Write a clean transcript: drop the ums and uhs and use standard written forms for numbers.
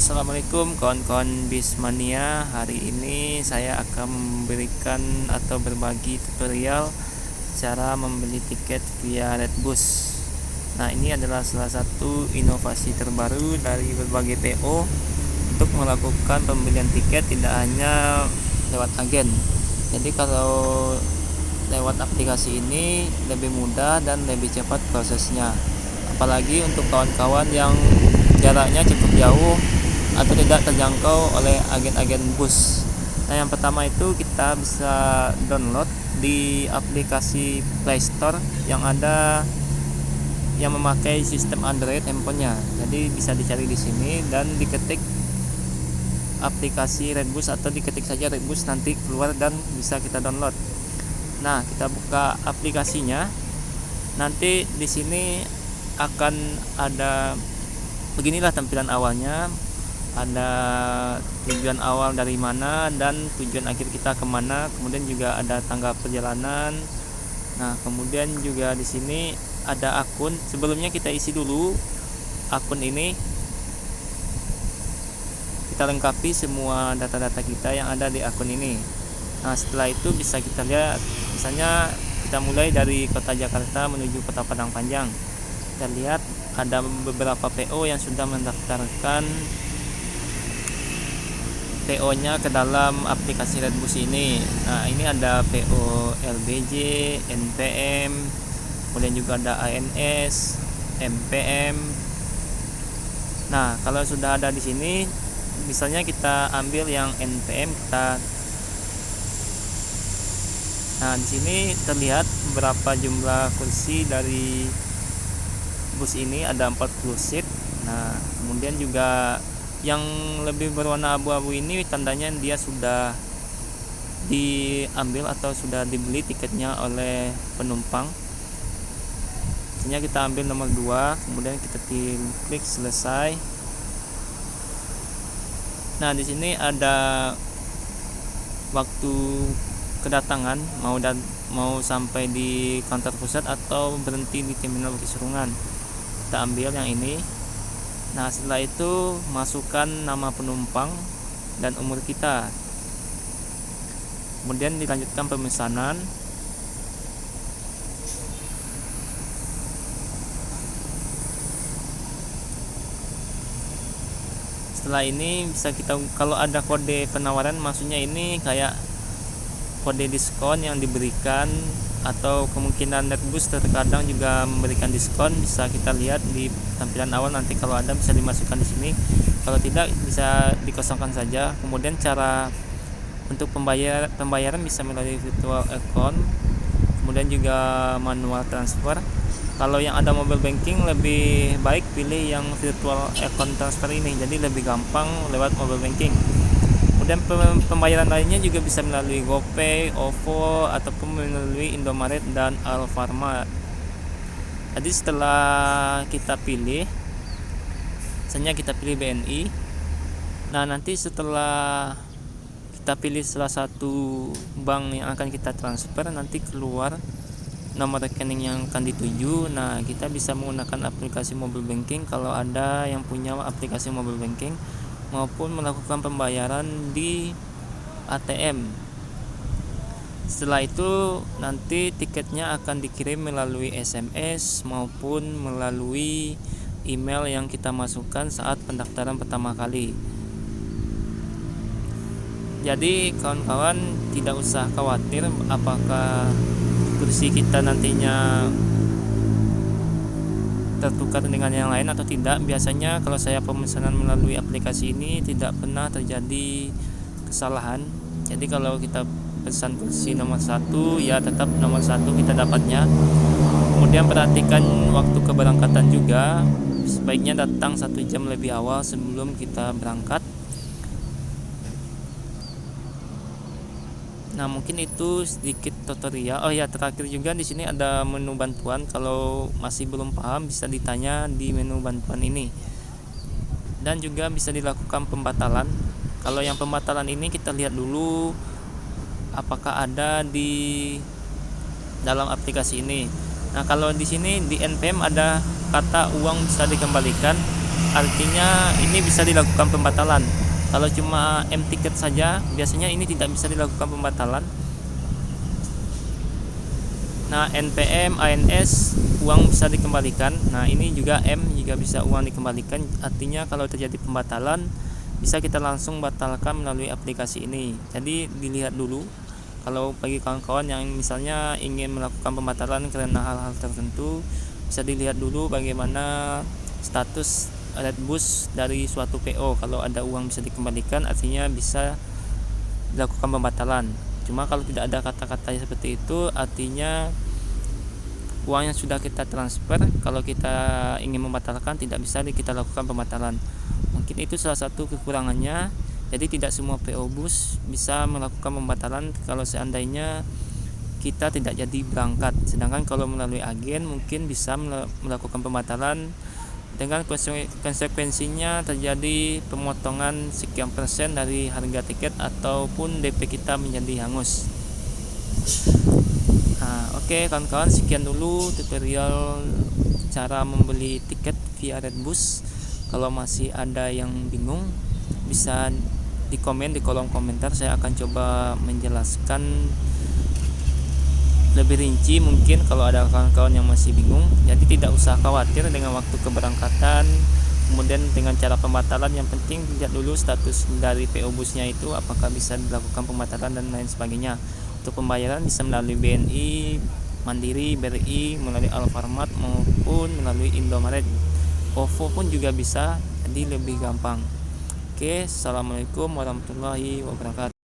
Assalamualaikum kawan-kawan Bismania. Hari ini saya akan memberikan atau berbagi tutorial cara membeli tiket via Redbus. Nah, ini adalah salah satu inovasi terbaru dari berbagai PO untuk melakukan pembelian tiket tidak hanya lewat agen. Jadi kalau lewat aplikasi ini lebih mudah dan lebih cepat prosesnya. Apalagi untuk kawan-kawan yang jaraknya cukup jauh atau tidak terjangkau oleh agen-agen bus. Nah, yang pertama itu kita bisa download di aplikasi Play Store yang memakai sistem Android handphonenya. Jadi bisa dicari di sini dan diketik aplikasi Redbus atau diketik saja Redbus, nanti keluar dan bisa kita download. Nah, kita buka aplikasinya. Nanti di sini akan ada beginilah tampilan awalnya. Ada tujuan awal dari mana dan tujuan akhir kita kemana. Kemudian juga ada tanggal perjalanan. Nah, kemudian juga di sini ada akun. Sebelumnya kita isi dulu akun ini. Kita lengkapi semua data-data kita yang ada di akun ini. Nah, setelah itu bisa kita lihat, misalnya kita mulai dari kota Jakarta menuju kota Padang Panjang. Kita lihat ada beberapa PO yang sudah mendaftarkan PO-nya ke dalam aplikasi Redbus ini. Nah, ini ada PO LBJ, NPM, kemudian juga ada ANS, MPM. Nah, kalau sudah ada di sini, misalnya kita ambil yang NPM, Nah, di sini terlihat berapa jumlah kursi dari bus ini, ada 40 seat. Nah, kemudian juga yang lebih berwarna abu-abu ini tandanya dia sudah diambil atau sudah dibeli tiketnya oleh penumpang. Misalnya kita ambil nomor 2, kemudian kita klik selesai. Nah, di sini ada waktu kedatangan, mau sampai di kantor pusat atau berhenti di terminal Bukit Serungan. Kita ambil yang ini. Nah, setelah itu masukkan nama penumpang dan umur kita. Kemudian dilanjutkan pemesanan. Setelah ini bisa kita, kalau ada kode penawaran, maksudnya ini kayak kode diskon yang diberikan, atau kemungkinan Redbus terkadang juga memberikan diskon, bisa kita lihat di tampilan awal. Nanti kalau ada bisa dimasukkan di sini, kalau tidak bisa dikosongkan saja. Kemudian cara untuk pembayaran bisa melalui virtual account, kemudian juga manual transfer. Kalau yang ada mobile banking lebih baik pilih yang virtual account transfer ini, jadi lebih gampang lewat mobile banking. Kemudian pembayaran lainnya juga bisa melalui GoPay, OVO, ataupun melalui Indomaret dan Alfamart. Jadi setelah kita pilih, misalnya kita pilih BNI. Nah, nanti setelah kita pilih salah satu bank yang akan kita transfer, nanti keluar nomor rekening yang akan dituju. Nah, kita bisa menggunakan aplikasi mobile banking kalau ada yang punya aplikasi mobile banking, maupun melakukan pembayaran di ATM. Setelah itu nanti tiketnya akan dikirim melalui SMS maupun melalui email yang kita masukkan saat pendaftaran pertama kali. Jadi kawan-kawan tidak usah khawatir apakah kursi kita nantinya tertukar dengan yang lain atau tidak. Biasanya kalau saya pemesanan melalui aplikasi ini tidak pernah terjadi kesalahan. Jadi kalau kita pesan kursi nomor 1, ya tetap nomor 1 kita dapatnya. Kemudian perhatikan waktu keberangkatan juga, sebaiknya datang 1 jam lebih awal sebelum kita berangkat. Nah, mungkin itu sedikit tutorial. Oh ya, terakhir juga di sini ada menu bantuan. Kalau masih belum paham bisa ditanya di menu bantuan ini. Dan juga bisa dilakukan pembatalan. Kalau yang pembatalan ini kita lihat dulu apakah ada di dalam aplikasi ini. Nah, kalau di sini di NPM ada kata uang bisa dikembalikan. artinya ini bisa dilakukan pembatalan. Kalau cuma M-ticket saja biasanya ini tidak bisa dilakukan pembatalan. Nah, NPM, ANS uang bisa dikembalikan. Nah, ini juga M juga bisa uang dikembalikan. Artinya kalau terjadi pembatalan bisa kita langsung batalkan melalui aplikasi ini. Jadi dilihat dulu kalau bagi kawan-kawan yang misalnya ingin melakukan pembatalan karena hal-hal tertentu, bisa dilihat dulu bagaimana status Redbus dari suatu PO. Kalau ada uang bisa dikembalikan artinya bisa dilakukan pembatalan. Cuma kalau tidak ada kata-kata seperti itu artinya uang yang sudah kita transfer kalau kita ingin membatalkan tidak bisa kita lakukan pembatalan. Mungkin itu salah satu kekurangannya. Jadi tidak semua PO Bus bisa melakukan pembatalan kalau seandainya kita tidak jadi berangkat. Sedangkan kalau melalui agen mungkin bisa melakukan pembatalan dengan konsekuensinya terjadi pemotongan sekian persen dari harga tiket ataupun DP kita menjadi hangus. Oke kawan-kawan, sekian dulu tutorial cara membeli tiket via Redbus. Kalau masih ada yang bingung bisa di komen di kolom komentar, saya akan coba menjelaskan lebih rinci mungkin kalau ada kawan-kawan yang masih bingung. Jadi tidak usah khawatir dengan waktu keberangkatan, kemudian dengan cara pembatalan. Yang penting lihat dulu status dari PO busnya itu apakah bisa dilakukan pembatalan dan lain sebagainya. Untuk pembayaran bisa melalui BNI, Mandiri, BRI, melalui Alfamart maupun melalui Indomaret. OVO pun juga bisa, jadi lebih gampang. Oke, assalamualaikum warahmatullahi wabarakatuh.